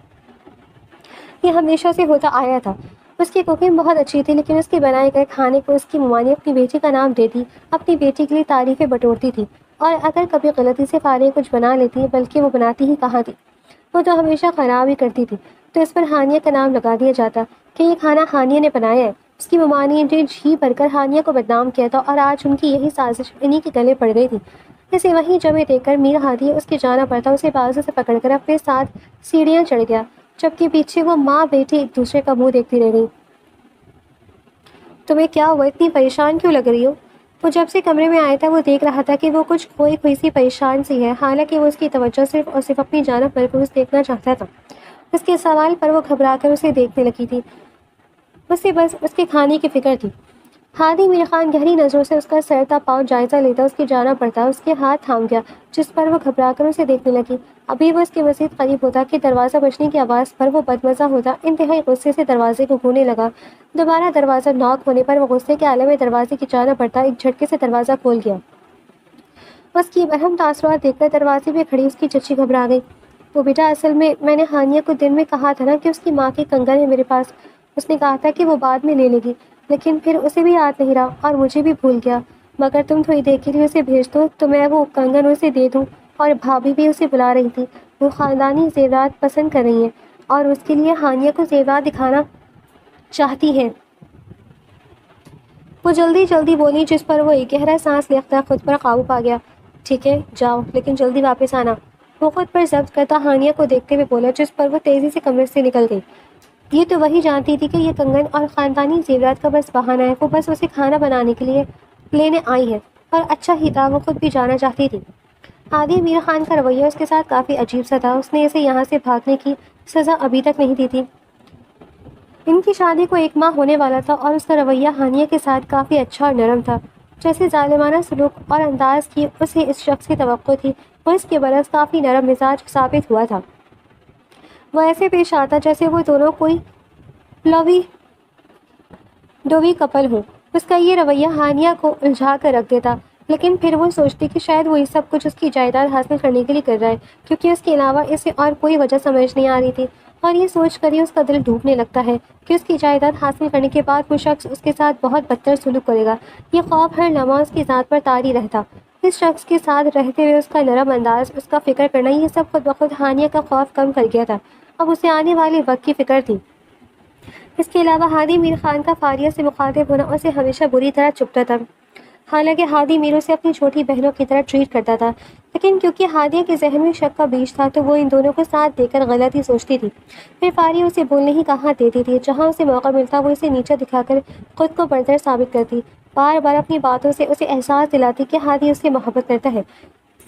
یہ ہمیشہ سے ہوتا آیا تھا، اس کی کوکنگ بہت اچھی تھی، لیکن اس کے بنائے گئے کھانے کو اس کی ممانی اپنی بیٹی کا نام دیتی، اپنی بیٹی کے لیے تعریفیں بٹورتی تھی، اور اگر کبھی غلطی سے فاریہ کچھ بنا لیتی، بلکہ وہ بناتی ہی کہاں تھی، وہ تو ہمیشہ خراب ہی کرتی تھی، تو اس پر ہانیہ کا نام لگا دیا جاتا کہ یہ کھانا ہانیہ نے بنایا ہے۔ اس کی ممانی نے جی بھر کر ہانیہ کو بدنام کیا تھا، اور آج ان کی یہی سازش انہی کے گلے پڑ گئی تھی۔ اسے وہیں جمے دیکھ کر میر ہادی اس کے جانا پڑتا اسے بازو سے پکڑ کر اپنے ساتھ سیڑھیاں چڑھ گیا، جبکہ پیچھے وہ ماں بیٹی ایک دوسرے کا منہ دیکھتی رہ گئی۔ تمہیں کیا ہوا، اتنی پریشان کیوں لگ رہی ہو؟ وہ جب سے کمرے میں آیا تھا وہ دیکھ رہا تھا کہ وہ کچھ کھوئی کھوئی سی پریشان سی ہے، حالانکہ وہ اس کی توجہ صرف اور صرف اپنی جانب مرکوز دیکھنا چاہتا تھا۔ اس کے سوال پر وہ گھبرا کر اسے دیکھنے لگی تھی۔ اسے بس اس کے کھانے کی فکر تھی۔ ہادی میر خان گہری نظروں سے اس کا سر تا پاؤں جائزہ لیتا اس کے جانا پڑتا، اس کے ہاتھ تھام گیا، جس پر وہ گھبرا کر اسے دیکھنے لگی۔ ابھی وہ اس کے مزید قریب ہوتا کہ دروازہ بجنے کی آواز پر وہ بدمزہ ہوتا انتہائی غصے سے دروازے کو گھونے لگا۔ دوبارہ دروازہ ناک ہونے پر وہ غصے کے عالم میں دروازے کی جانا پڑتا ایک جھٹکے سے دروازہ کھول گیا۔ اس کی برہم تاثرات دیکھ کر دروازے پہ کھڑی اس کی چچی گھبرا گئی۔ وہ بیٹا، اصل میں نے ہانیہ کو دن میں کہا تھا نا کہ اس کی ماں کے کنگن ہے میرے پاس۔ اس نے کہا تھا کہ وہ بعد میں لے لے گی، لیکن پھر اسے بھی یاد نہیں رہا اور مجھے بھی بھول گیا۔ مگر تم تھوڑی دیر کے لیے اسے بھیج دو تو میں وہ کنگن اسے دے دوں۔ اور بھابھی بھی اسے بلا رہی تھی، وہ خاندانی زیورات پسند کر رہی ہیں اور اس کے لیے ہانیہ کو زیورات دکھانا چاہتی ہیں۔ وہ جلدی بولی، جس پر وہ ایک گہرا سانس لیتا خود پر قابو پا گیا۔ ٹھیک ہے جاؤ، لیکن جلدی واپس آنا۔ وہ خود پر ضبط کرتا ہانیہ کو دیکھتے ہوئے بولا، جس پر وہ تیزی سے کمرے سے نکل گئی۔ یہ تو وہی جانتی تھی کہ یہ کنگن اور خاندانی زیورات کا بس بہانہ ہے، وہ بس اسے کھانا بنانے کے لیے لینے آئی ہے، اور اچھا ہی تھا، وہ خود بھی جانا چاہتی تھی۔ ہادی میر خان کا رویہ اس کے ساتھ کافی عجیب سا تھا، اس نے اسے یہاں سے بھاگنے کی سزا ابھی تک نہیں دی تھی۔ ان کی شادی کو 1 ماہ ہونے والا تھا اور اس کا رویہ ہانیہ کے ساتھ کافی اچھا اور نرم تھا۔ جیسے ظالمانہ سلوک اور انداز کی اسے اس شخص کی توقع تھی، وہ اس کے برعکس کافی نرم مزاج ثابت ہوا تھا۔ وہ ایسے پیش آتا جیسے وہ دونوں کوئی لوی ڈوی کپل ہوں۔ اس کا یہ رویہ ہانیہ کو الجھا کر رکھ دیتا، لیکن پھر وہ سوچتی کہ شاید وہ یہ سب کچھ اس کی جائیداد حاصل کرنے کے لیے کر رہا ہے، کیونکہ اس کے علاوہ اسے اور کوئی وجہ سمجھ نہیں آ رہی تھی۔ اور یہ سوچ کر ہی اس کا دل ڈوبنے لگتا ہے کہ اس کی جائیداد حاصل کرنے کے بعد وہ شخص اس کے ساتھ بہت بدتر سلوک کرے گا۔ یہ خوف ہر لمحہ اس کی ذات پر طاری رہتا۔ اس شخص کے ساتھ رہتے ہوئے اس کا نرم انداز، اس کا فکر کرنا، یہ سب خود بخود ہانیہ کا خوف کم کر گیا تھا۔ اب اسے آنے والے وقت کی فکر تھی۔ اس کے علاوہ ہادی میر خان کا فاریہ سے مخاطب ہونا اسے ہمیشہ بری طرح چبھتا تھا۔ حالانکہ ہادی میر اسے اپنی چھوٹی بہنوں کی طرح ٹریٹ کرتا تھا، لیکن کیونکہ ہادیہ کے ذہن میں شک کا بیج تھا تو وہ ان دونوں کو ساتھ دے کر غلط ہی سوچتی تھی۔ پھر فاریہ اسے بولنے ہی کہاں دیتی تھی، جہاں اسے موقع ملتا وہ اسے نیچا دکھا کر خود کو برتر ثابت کرتی، بار بار اپنی باتوں سے اسے احساس دلاتی کہ ہادی اس سے محبت کرتا ہے۔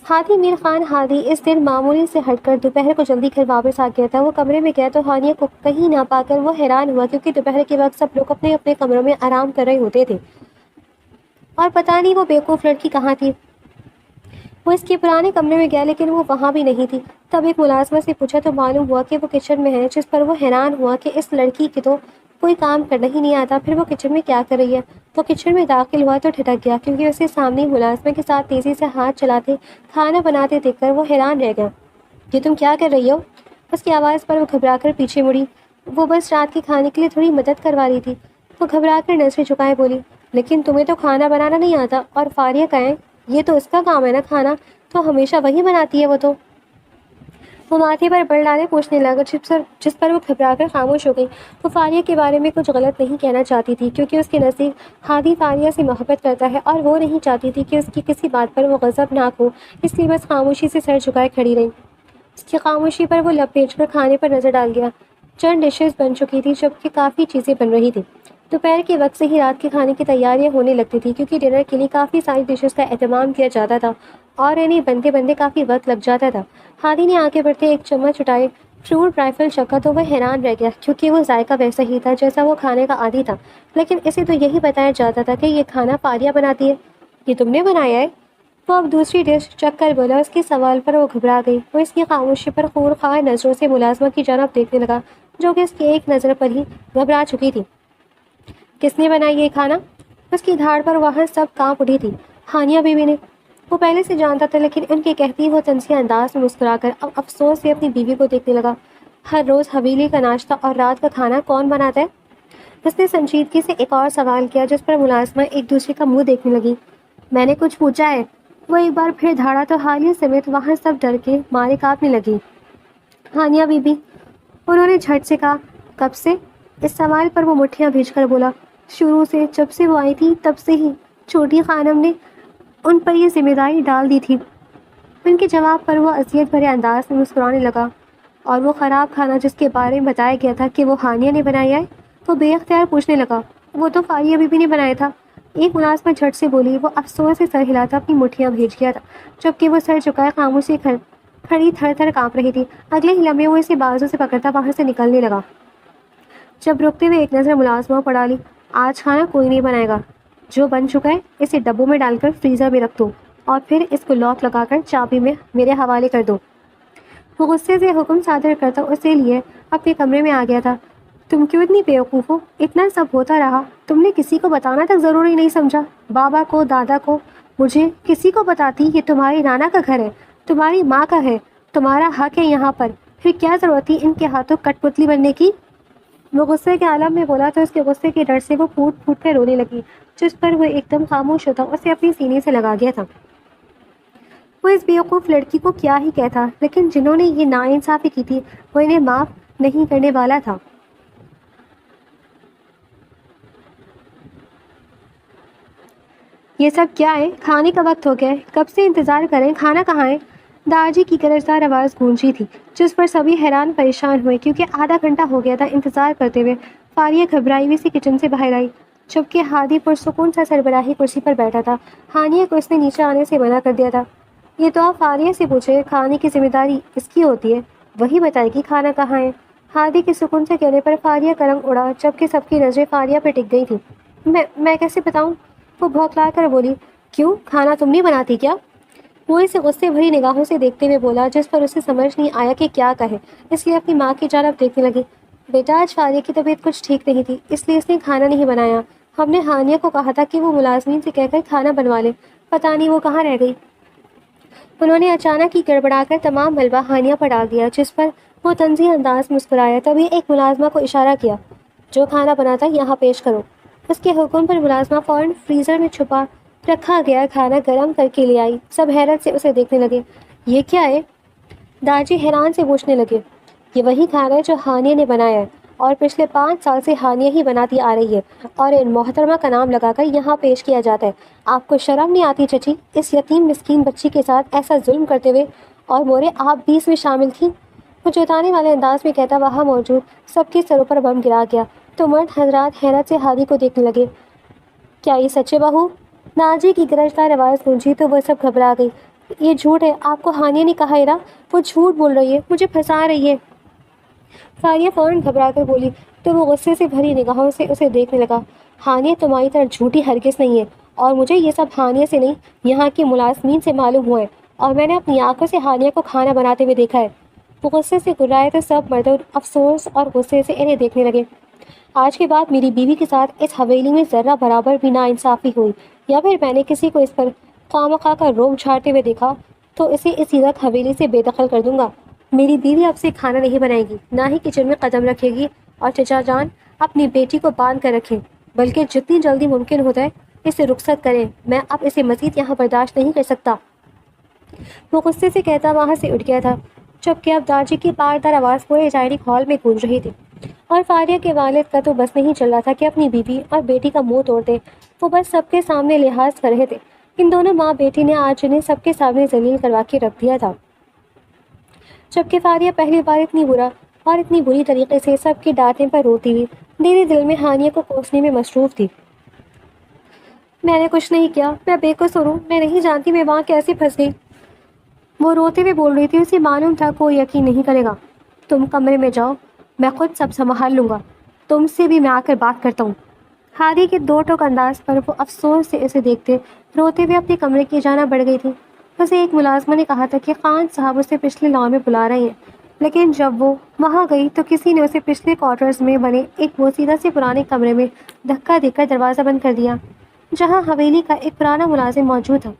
ہادی میر خان ہادی اس دن معمولی سے ہٹ کر دوپہر کو جلدی گھر واپس آ گیا تھا۔ وہ کمرے میں گیا تو ہانیہ کو کہیں نہ پا کر وہ حیران ہوا، کیونکہ دوپہر کے وقت سب لوگ اپنے اپنے کمروں میں آرام کر رہے ہوتے تھے اور پتہ نہیں وہ بیوقوف لڑکی کہاں تھی۔ وہ اس کے پرانے کمرے میں گیا لیکن وہ وہاں بھی نہیں تھی۔ تب ایک ملازمہ سے پوچھا تو معلوم ہوا کہ وہ کچن میں ہے، جس پر وہ حیران ہوا کہ اس لڑکی کی تو کوئی کام کرنا ہی نہیں آتا، پھر وہ کچن میں کیا کر رہی ہے۔ وہ کچن میں داخل ہوا تو ٹھٹک گیا، کیونکہ اسے سامنے ملازمہ کے ساتھ تیزی سے ہاتھ چلاتے کھانا بناتے دیکھ کر وہ حیران رہ گیا۔ یہ تم کیا کر رہی ہو؟ اس کی آواز پر وہ گھبرا کر پیچھے مڑی۔ وہ بس رات کے کھانے کے لیے تھوڑی مدد کروا رہی تھی۔ وہ گھبرا کر نظریں جھکائے بولی، لیکن تمہیں تو کھانا بنانا نہیں آتا، اور فاریہ کا ہے، یہ تو اس کا کام ہے نا، کھانا تو ہمیشہ وہی بناتی ہے وہ تو۔ وہ ماتھے پر بل ڈالے پوچھنے لگا، جس پر وہ گھبرا کر خاموش ہو گئی۔ وہ فاریہ کے بارے میں کچھ غلط نہیں کہنا چاہتی تھی، کیونکہ اس کے نزدیک ہادی فاریہ سے محبت کرتا ہے اور وہ نہیں چاہتی تھی کہ اس کی کسی بات پر وہ غضبناک ہو، اس لیے بس خاموشی سے سر جھکائے کھڑی رہی۔ اس کی خاموشی پر وہ لب بھیج کر کھانے پر نظر ڈال گیا۔ چند ڈشز بن چکی تھی، جبکہ کافی چیزیں بن رہی تھیں۔ دوپہر کے وقت سے ہی رات کے کھانے کی تیاریاں ہونے لگتی تھی، کیونکہ ڈنر کے لیے کافی ساری ڈشز کا اہتمام کیا جاتا تھا اور انہیں بنتے کافی وقت لگ جاتا تھا۔ ہادی نے آگے بڑھتے ایک چمچ اٹھائے فروٹ رائفل چکھا تو وہ حیران رہ گیا، کیونکہ وہ ذائقہ ویسا ہی تھا جیسا وہ کھانے کا عادی تھا، لیکن اسے تو یہی بتایا جاتا تھا کہ یہ کھانا فاریہ بناتی ہے۔ یہ تم نے بنایا ہے؟ وہ اب دوسری ڈش چکھ کر بولا۔ اس کے سوال پر وہ گھبرا گئی۔ وہ اس کی خاموشی پر خور خوار نظروں سے ملازمہ کی جانب دیکھنے لگا، جو کہ اس کی ایک نظر پر ہی گھبرا چکی تھی۔ کس نے بنائی یہ کھانا؟ اس کی دھاڑ پر وہاں سب کانپ اٹھی تھی۔ ہانیہ بیوی نے۔ وہ پہلے سے جانتا تھا، لیکن ان کے کہتی وہ طنزیہ انداز میں مسکرا کر اب افسوس سے اپنی بیوی کو دیکھنے لگا۔ ہر روز حویلی کا ناشتہ اور رات کا کھانا کون بناتا ہے؟ اس نے سنجیدگی سے ایک اور سوال کیا، جس پر ملازمہ ایک دوسرے کا منہ دیکھنے لگی۔ میں نے کچھ پوچھا ہے؟ وہ ایک بار پھر دھاڑا تو حالیہ سمیت وہاں سب ڈر کے مارے کانپنے لگی۔ ہانیہ بی بی، انہوں نے جھٹ سے کہا۔ کب سے؟ اس سوال پر وہ مٹھیاں بھیج کر بولا، شروع سے، جب سے وہ آئی تھی تب سے ہی۔ چھوٹی خانم نے ان پر یہ ذمہ داری ڈال دی تھی۔ ان کے جواب پر وہ اذیت بھرے انداز میں مسکرانے لگا۔ اور وہ خراب کھانا جس کے بارے میں بتایا گیا تھا کہ وہ ہانیہ نے بنایا ہے؟ وہ بے اختیار پوچھنے لگا۔ وہ تو فاریہ بی بی نے بنایا تھا، ایک ملازمہ جھٹ سے بولی۔ وہ افسوس سے سر ہلاتا اپنی مٹھیاں بھیج گیا تھا، جبکہ وہ سر جھکائے خاموشی کھڑی تھر تھر کانپ رہی تھی۔ اگلے ہی لمحے وہ اسے بازو سے پکڑتا باہر سے نکلنے لگا۔ جب رکتے ہوئے ایک نظر ملازمہ پر ڈالی، آج کھانا کوئی نہیں بنائے گا، جو بن چکا ہے اسے ڈبوں میں ڈال کر فریزر میں رکھ دو اور پھر اس کو لاک لگا کر چابی میں میرے حوالے کر دو۔ وہ غصے سے حکم صادر کرتا اسے لیے اپنے کمرے میں آ گیا تھا۔ تم کیوں اتنی بیوقوف ہو؟ اتنا سب ہوتا رہا، تم نے کسی کو بتانا تک ضروری نہیں سمجھا؟ بابا کو، دادا کو، مجھے، کسی کو بتاتی یہ تمہاری نانا کا گھر ہے، تمہاری ماں کا ہے، تمہارا حق ہے یہاں پر، پھر کیا ضرورت تھی ان کے ہاتھوں کٹ پتلی بننے کی؟ وہ غصے کے عالم میں بولا تو اس کے غصے کے ڈر سے وہ پھوٹ پھوٹ کر رونے لگی، جس پر وہ ایک دم خاموش ہوتا اسے اپنی سینے سے لگا گیا تھا۔ وہ اس بیوقوف لڑکی کو کیا ہی کہتا، لیکن جنہوں نے یہ ناانصافی کی تھی وہ انہیں معاف نہیں کرنے والا تھا۔ یہ سب کیا ہے؟ کھانے کا وقت ہو گیا ہے، کب سے انتظار کریں، کھانا کہاں ہے؟ داجی کی گرجدار آواز گونجی تھی، جس پر سبھی حیران پریشان ہوئے کیونکہ آدھا گھنٹہ ہو گیا تھا انتظار کرتے ہوئے۔ فاریہ گھبرائی ہوئی سی کچن سے باہر آئی، جبکہ ہادی پرسکون سا سربراہی کرسی پر بیٹھا تھا۔ ہانیہ کو اس نے نیچے آنے سے منع کر دیا تھا۔ یہ تو آپ فاریہ سے پوچھے، کھانے کی ذمہ داری اس کی ہوتی ہے، وہی بتائے گی کھانا کہاں ہے۔ ہادی کے سکون سے کہنے پر فاریہ کا رنگ اڑا، جبکہ سب کی نظریں فاریہ پہ ٹک گئی تھیں۔ میں کیسے بتاؤں؟ وہ بھوکلا کر بولی۔ کیوں، کھانا تم نہیں بناتی کیا؟ وہ اسے غصے بھری نگاہوں سے دیکھتے ہوئے بولا، جس پر اسے سمجھ نہیں آیا کہ کیا کہے، اس لیے اپنی ماں کی جانب دیکھنے لگی۔ بیٹا، آج فاریہ کی طبیعت کچھ ٹھیک نہیں تھی، اس لیے اس نے کھانا نہیں بنایا۔ ہم نے ہانیہ کو کہا تھا کہ وہ ملازمین سے کہہ کر کھانا بنوا لے، پتہ نہیں وہ کہاں رہ گئی۔ انہوں نے اچانک ہی گڑبڑا کر تمام ملبہ ہانیہ پر ڈال دیا، جس پر وہ طنزی انداز مسکرایا۔ تبھی ایک ملازمہ کو اشارہ کیا، جو کھانا بناتا یہاں پیش کرو۔ اس کے حکم پر ملازمہ فوراً فریزر میں چھپا رکھا گیا کھانا گرم کر کے لے آئی۔ سب حیرت سے اسے دیکھنے لگے۔ یہ کیا ہے؟ داجی حیران سے پوچھنے لگے۔ یہ وہی کھانا ہے جو ہانیہ نے بنایا ہے، اور پچھلے 5 سال سے ہانیہ ہی بناتی آ رہی ہے، اور ان محترمہ کا نام لگا کر یہاں پیش کیا جاتا ہے۔ آپ کو شرم نہیں آتی چچی، اس یتیم مسکین بچی کے ساتھ ایسا ظلم کرتے ہوئے؟ اور مورے، آپ بھی اس میں شامل تھیں؟ وہ جتانے والے انداز میں کہتا وہاں موجود سب کے سروں پر بم گرا گیا، تو مرد حضرات حیرت سے ہادی کو دیکھنے لگے۔ کیا یہ سچ ہے بہو؟ ناجی کی گرجدار آواز گونجی تو وہ سب گھبرا گئی۔ یہ جھوٹ ہے، آپ کو ہانیہ نے کہا ہے نا، وہ جھوٹ بول رہی ہے، مجھے پھنسا رہی ہے۔ فاریہ فوراً گھبرا کر بولی تو وہ غصے سے بھری نگاہوں سے اسے دیکھنے لگا۔ ہانیہ تمہاری طرح جھوٹی ہرگز نہیں ہے، اور مجھے یہ سب ہانیہ سے نہیں، یہاں کی ملازمین سے معلوم ہوا ہے، اور میں نے اپنی آنکھوں سے ہانیہ کو کھانا بناتے ہوئے دیکھا ہے۔ وہ غصے سے گرائے تو سب مرد افسوس اور غصے سے انہیں دیکھنے لگے۔ آج کے بعد میری بیوی کے ساتھ اس حویلی میں ذرہ برابر بھی ناانصافی ہوئی، یا پھر میں نے کسی کو اس پر خواہ کا روک جھاڑتے ہوئے دیکھا، تو اسے اسی وقت حویلی سے بے دخل کر دوں گا۔ میری بیوی اب سے کھانا نہیں بنائے گی، نہ ہی کچن میں قدم رکھے گی، اور چچا جان اپنی بیٹی کو باندھ کر رکھیں، بلکہ جتنی جلدی ممکن ہوتا ہے اسے رخصت کریں، میں اب اسے مزید یہاں برداشت نہیں کر سکتا۔ وہ غصے سے کہتا وہاں سے اٹھ گیا تھا، جبکہ اب داجی کی پاردار آواز پورے ڈائننگ ہال میں گونج رہی تھی، اور فاریہ کے والد کا تو بس نہیں چل رہا تھا کہ اپنی بیوی اور بیٹی کا منہ توڑ دے۔ وہ بس سب کے سامنے لحاظ کر رہے تھے۔ ان دونوں ماں بیٹی نے آج انہیں سب کے سامنے ذلیل کروا کے رکھ دیا تھا، جبکہ فاریہ پہلی بار اتنی برا اور اتنی بری طریقے سے سب کی ڈانٹنے پر روتی ہوئی دھیرے دل میں ہانیہ کو کوسنے میں مصروف تھی۔ میں نے کچھ نہیں کیا، میں بے قصور ہوں، میں نہیں جانتی میں وہاں کیسے پھنس گئی، وہ روتے ہوئے بول رہی تھی۔ اسے معلوم تھا کوئی یقین نہیں کرے گا۔ تم کمرے میں جاؤ، میں خود سب سنبھال لوں گا، تم سے بھی میں آ کر بات کرتا ہوں۔ ہادی کے دو ٹوک انداز پر وہ افسوس سے اسے دیکھتے روتے ہوئے اپنے کمرے کی جانب بڑھ گئی تھی۔ اسے ایک ملازمہ نے کہا تھا کہ خان صاحب اسے پچھلے لاؤں میں بلا رہے ہیں، لیکن جب وہ وہاں گئی تو کسی نے اسے پچھلے کوارٹرز میں بنے ایک بوسیدہ سے پرانے کمرے میں دھکا دے کر دروازہ بند کر دیا، جہاں حویلی کا ایک پرانا ملازم موجود تھا،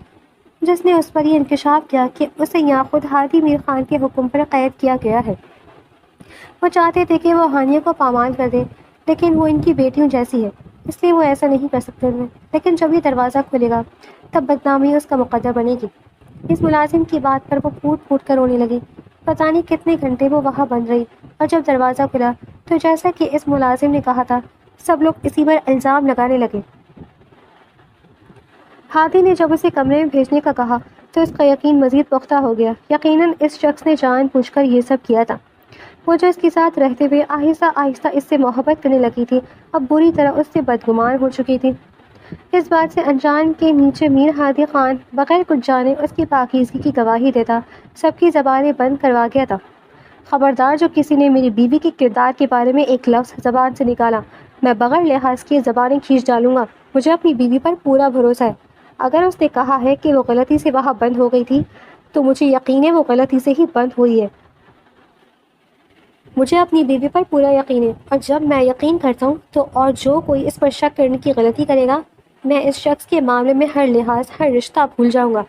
جس نے اس پر یہ انکشاف کیا کہ اسے یہاں خود ہادی میر خان کے حکم پر قید کیا گیا ہے۔ وہ چاہتے تھے کہ وہ ہانیہ کو پامال کر دے، لیکن وہ ان کی بیٹیوں جیسی ہے، اس لیے وہ ایسا نہیں کر سکتے تھے۔ لیکن جب یہ دروازہ کھلے گا تب بدنامی اس کا مقدر بنے گی۔ اس ملازم کی بات پر وہ پھوٹ پھوٹ کر رونے لگی۔ پتہ نہیں کتنے گھنٹے وہ وہاں بند رہی، اور جب دروازہ کھلا تو جیسا کہ اس ملازم نے کہا تھا، سب لوگ اسی پر الزام لگانے لگے۔ ہادی نے جب اسے کمرے میں بھیجنے کا کہا تو اس کا یقین مزید پختہ ہو گیا۔ یقیناً اس شخص نے جان بوجھ کر یہ سب کیا تھا۔ وہ جو اس کے ساتھ رہتے ہوئے آہستہ آہستہ اس سے محبت کرنے لگی تھی، اب بری طرح اس سے بدگمان ہو چکی تھی۔ اس بات سے انجان کے نیچے میر ہادی خان بغیر کچھ جانے اس کی پاکیزگی کی گواہی دیتا سب کی زبانیں بند کروا گیا تھا۔ خبردار جو کسی نے میری بیوی کے کردار کے بارے میں ایک لفظ زبان سے نکالا، میں بغیر لحاظ کیے زبانیں کھینچ ڈالوں گا۔ مجھے اپنی بیوی پر پورا بھروسہ ہے۔ اگر اس نے کہا ہے کہ وہ غلطی سے وہاں بند ہو گئی تھی تو مجھے یقین ہے وہ غلطی سے ہی بند ہوئی ہے۔ مجھے اپنی بیوی پر پورا یقین ہے، اور جب میں یقین کرتا ہوں تو اور جو کوئی اس پر شک کرنے کی غلطی کرے گا، میں اس شخص کے معاملے میں ہر لحاظ ہر رشتہ بھول جاؤں گا۔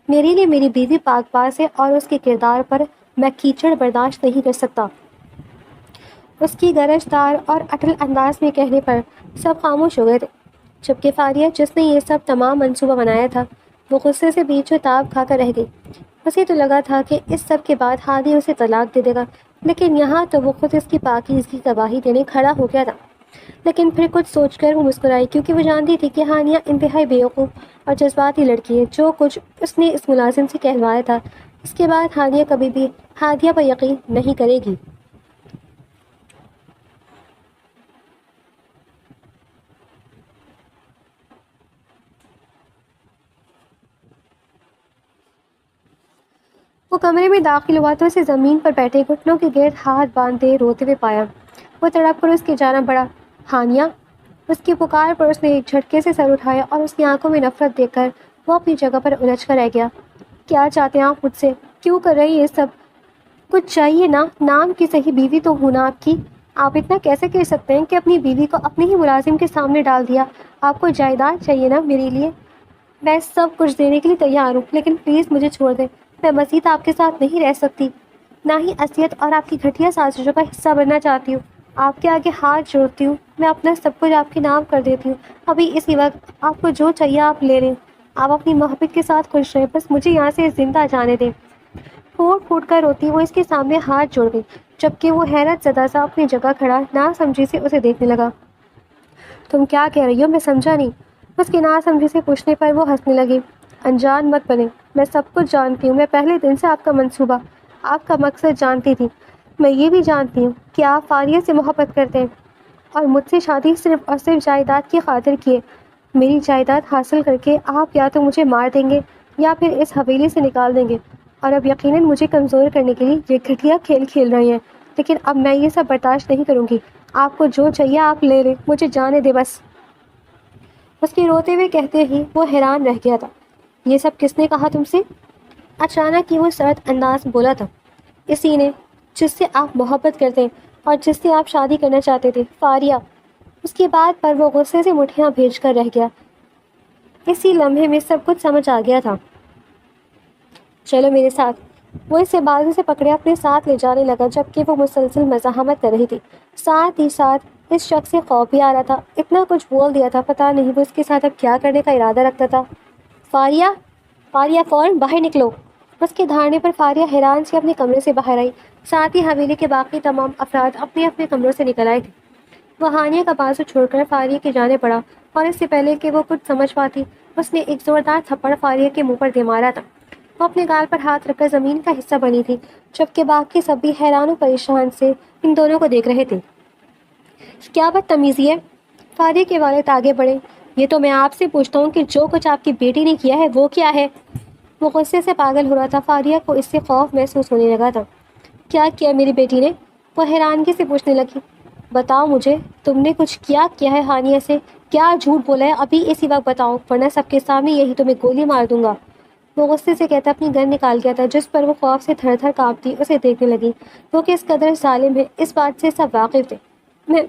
میرے لیے میری بیوی پاک باز ہے اور اس کے کردار پر میں کیچڑ برداشت نہیں کر سکتا۔ اس کی گرجدار اور اٹل انداز میں کہنے پر سب خاموش ہو گئے تھے، جبکہ فاریہ جس نے یہ سب تمام منصوبہ بنایا تھا وہ غصے سے بیچ و تاب کھا کر رہ گئی۔ اسے تو لگا تھا کہ اس سب کے بعد ہادی اسے طلاق دے دے گا، لیکن یہاں تو وہ خود اس کی پاکیزگی کی گواہی دینے کھڑا ہو گیا تھا۔ لیکن پھر کچھ سوچ کر وہ مسکرائی، کیونکہ وہ جانتی تھی کہ ہانیہ انتہائی بیوقوف اور جذباتی لڑکی ہے۔ جو کچھ اس نے اس ملازم سے کہلوایا تھا، اس کے بعد ہانیہ کبھی بھی ہادیہ پر یقین نہیں کرے گی۔ وہ کمرے میں داخل ہوا تو اسے زمین پر بیٹھے گھٹنوں کے گرد ہاتھ باندھے روتے ہوئے پایا۔ وہ تڑپ کر اس کی جانب بڑھا۔ ہانیہ! اس کی پکار پر اس نے ایک جھٹکے سے سر اٹھایا اور اس کی آنکھوں میں نفرت دیکھ کر وہ اپنی جگہ پر الجھ کر رہ گیا۔ کیا چاہتے ہیں آپ مجھ سے؟ کیوں کر رہی یہ سب؟ کچھ چاہیے نا، نام کی صحیح بیوی تو ہوں نا آپ کی۔ آپ اتنا کیسے کہہ سکتے ہیں کہ اپنی بیوی کو اپنے ہی ملازم کے سامنے ڈال دیا؟ آپ کو جائیداد چاہیے نا میرے لیے؟ میں سب کچھ دینے کے لیے تیار ہوں، لیکن پلیز مجھے چھوڑ دیں۔ میں مزید آپ کے ساتھ نہیں رہ سکتی، نہ ہی اذیت اور آپ کی گھٹیا سازشوں کا حصہ بننا چاہتی ہوں۔ آپ کے آگے ہاتھ جوڑتی ہوں، میں اپنا سب کچھ آپ کے نام کر دیتی ہوں۔ ابھی اسی وقت آپ کو جو چاہیے آپ لے لیں۔ آپ اپنی محبت کے ساتھ خوش رہیں، بس مجھے یہاں سے زندہ جانے دیں۔ پھوٹ پھوٹ کر روتی وہ اس کے سامنے ہاتھ جوڑ گئی، جبکہ وہ حیرت زدہ سا اپنی جگہ کھڑا نہ سمجھی سے اسے دیکھنے لگا۔ تم کیا کہہ رہی ہو؟ میں سمجھا نہیں۔ اس کی نہ سمجھی سے پوچھنے پر وہ ہنسنے لگی۔ انجان مت بنے، میں سب کچھ جانتی ہوں۔ میں پہلے دن سے آپ کا منصوبہ، آپ کا مقصد جانتی تھی۔ میں یہ بھی جانتی ہوں کہ آپ فاریہ سے محبت کرتے ہیں اور مجھ سے شادی صرف اور صرف جائیداد کی خاطر کی ہے۔ میری جائیداد حاصل کر کے آپ یا تو مجھے مار دیں گے یا پھر اس حویلی سے نکال دیں گے، اور اب یقیناً مجھے کمزور کرنے کے لیے یہ گھٹیا کھیل کھیل رہے ہیں۔ لیکن اب میں یہ سب برداشت نہیں کروں گی۔ آپ کو جو چاہیے آپ لے لیں، مجھے جانے دے بس۔ اس کے روتے ہوئے کہتے ہی وہ حیران رہ گیا تھا۔ یہ سب کس نے کہا تم سے؟ اچانک ہی وہ سرد انداز بولا تھا۔ اسی نے جس سے آپ محبت کرتے ہیں اور جس سے آپ شادی کرنا چاہتے تھے، فاریہ۔ اس کی بات پر وہ غصے سے مٹھیاں بھیج کر رہ گیا۔ اسی لمحے میں سب کچھ سمجھ آ گیا تھا۔ چلو میرے ساتھ۔ وہ اسے بازو سے پکڑے اپنے ساتھ لے جانے لگا، جبکہ وہ مسلسل مزاحمت کر رہی تھی۔ ساتھ ہی ساتھ اس شخص سے خوف بھی آ رہا تھا۔ اتنا کچھ بول دیا تھا، پتہ نہیں وہ اس کے ساتھ اب کیا کرنے کا ارادہ رکھتا تھا۔ فاریہ! فاریہ فوراً باہر نکلو! اس کے دھارنے پر فاریہ حیران سے اپنے کمرے سے باہر آئی۔ ساتھ ہی حویلی کے باقی تمام افراد اپنے اپنے کمروں سے نکل آئے تھے۔ وہ ہانیہ کا بازو چھوڑ کر فاریہ کی جانب بڑھا، اور اس سے پہلے کہ وہ کچھ سمجھ پاتی اس نے ایک زوردار تھپڑ فاریہ کے منہ پر دے مارا تھا۔ وہ اپنے گال پر ہاتھ رکھ کر زمین کا حصہ بنی تھی، جبکہ باقی سب بھی حیران و پریشان سے ان دونوں کو دیکھ رہے تھے۔ کیا بدتمیزی ہے؟ فاریہ کے والد آگے بڑھے۔ یہ تو میں آپ سے پوچھتا ہوں کہ جو کچھ آپ کی بیٹی نے کیا ہے وہ کیا ہے؟ وہ غصے سے پاگل ہو رہا تھا۔ فاریہ کو اس سے خوف محسوس ہونے لگا تھا۔ کیا کیا میری بیٹی نے؟ وہ حیرانگی سے پوچھنے لگی۔ بتاؤ مجھے، تم نے کچھ کیا ہے ہانیہ سے؟ کیا جھوٹ بولا ہے؟ ابھی اسی وقت بتاؤ، ورنہ سب کے سامنے یہی تمہیں گولی مار دوں گا۔ وہ غصے سے کہتا اپنی گن نکال گیا تھا، جس پر وہ خوف سے تھر تھر کانپتی اسے دیکھنے لگی۔ وہ کس قدر ظالم ہے اس بات سے سب واقف تھے۔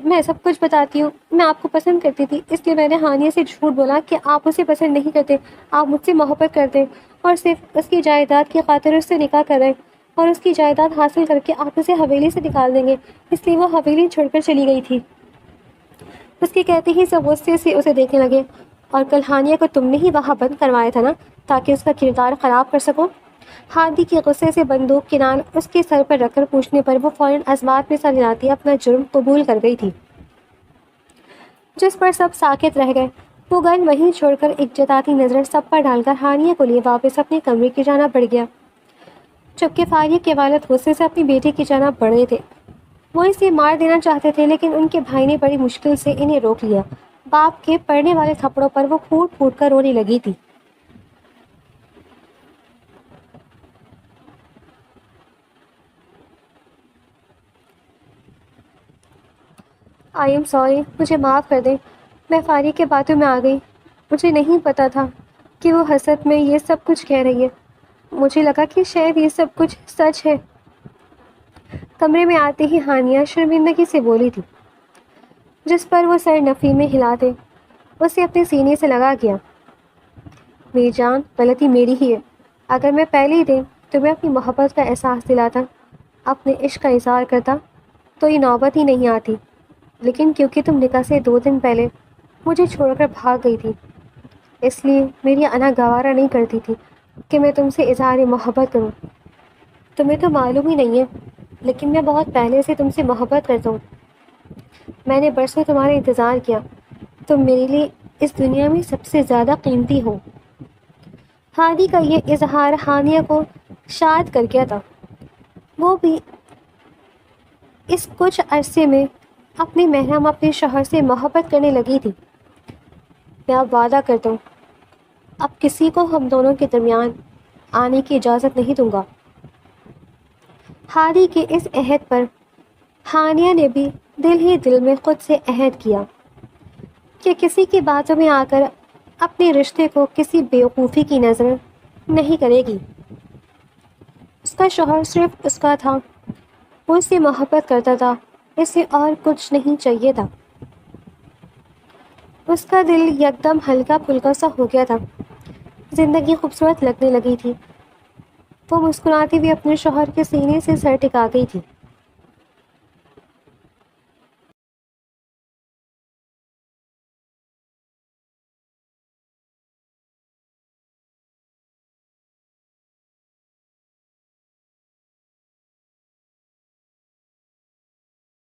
میں سب کچھ بتاتی ہوں۔ میں آپ کو پسند کرتی تھی، اس لیے میں نے ہانیہ سے جھوٹ بولا کہ آپ اسے پسند نہیں کرتے، آپ مجھ سے محبت کرتے اور صرف اس کی جائیداد کی خاطر اس سے نکاح کر رہے، اور اس کی جائیداد حاصل کر کے آپ اسے حویلی سے نکال دیں گے، اس لیے وہ حویلی چھوڑ کر چلی گئی تھی۔ اس کے کہتے ہی سب غصے سے اسے دیکھنے لگے۔ اور کل ہانیہ کو تم نے ہی وہاں بند کروایا تھا نا، تاکہ اس کا کردار خراب کر سکو؟ ہادی کے غصے سے بندوق کی نال اس کے سر پر رکھ کر پوچھنے پر وہ فوراً عزمات میں سر ہلاتی اپنا جرم قبول کر گئی تھی، جس پر سب ساکت رہ گئے۔ وہ گن وہیں چھوڑ کر ایک جتاتی نظر سب پر ڈال کر ہانیہ کو لیے واپس اپنے کمرے کی جانب بڑھ گیا، جبکہ فاریہ کے والد غصے سے اپنی بیٹی کی جانب بڑھ رہے تھے۔ وہ اسے مار دینا چاہتے تھے، لیکن ان کے بھائی نے بڑی مشکل سے انہیں روک لیا۔ باپ کے پڑنے والے تھپڑوں پر وہ پھوٹ پھوٹ کر رونے لگی تھی۔ آئی ایم سوری، مجھے معاف کر دیں، میں فاریق کے باتوں میں آ گئی، مجھے نہیں پتہ تھا کہ وہ حسد میں یہ سب کچھ کہہ رہی ہے، مجھے لگا کہ شاید یہ سب کچھ سچ ہے۔ کمرے میں آتے ہی ہانیہ شرمندگی سے بولی تھی، جس پر وہ سر نفی میں ہلاتے اسے اپنے سینے سے لگا گیا۔ میری جان، غلطی میری ہی ہے، اگر میں پہلے ہی دن تمہیں اپنی محبت کا احساس دلاتا، اپنے عشق کا اظہار کرتا، تو یہ نوبت ہی نہیں آتی، لیکن کیونکہ تم نکاح سے 2 دن پہلے مجھے چھوڑ کر بھاگ گئی تھی، اس لیے میری انا گوارا نہیں کرتی تھی کہ میں تم سے اظہار محبت کروں۔ تمہیں تو معلوم ہی نہیں ہے، لیکن میں بہت پہلے سے تم سے محبت کرتا ہوں، میں نے برسوں تمہارا انتظار کیا، تم میرے لیے اس دنیا میں سب سے زیادہ قیمتی ہو۔ ہادی کا یہ اظہار ہانیہ کو شاد کر گیا تھا، وہ بھی اس کچھ عرصے میں اپنے محرم اپنے شوہر سے محبت کرنے لگی تھی۔ میں اب وعدہ کرتا ہوں، اب کسی کو ہم دونوں کے درمیان آنے کی اجازت نہیں دوں گا۔ ہادی کے اس عہد پر ہانیہ نے بھی دل ہی دل میں خود سے عہد کیا کہ کسی کی باتوں میں آ کر اپنے رشتے کو کسی بیوقوفی کی نظر نہیں کرے گی۔ اس کا شوہر صرف اس کا تھا، وہ اس سے محبت کرتا تھا، اسے اور کچھ نہیں چاہیے تھا۔ اس کا دل یکدم ہلکا پھلکا سا ہو گیا تھا، زندگی خوبصورت لگنے لگی تھی۔ وہ مسکراتی ہوئی اپنے شوہر کے سینے سے سر ٹکا گئی تھی۔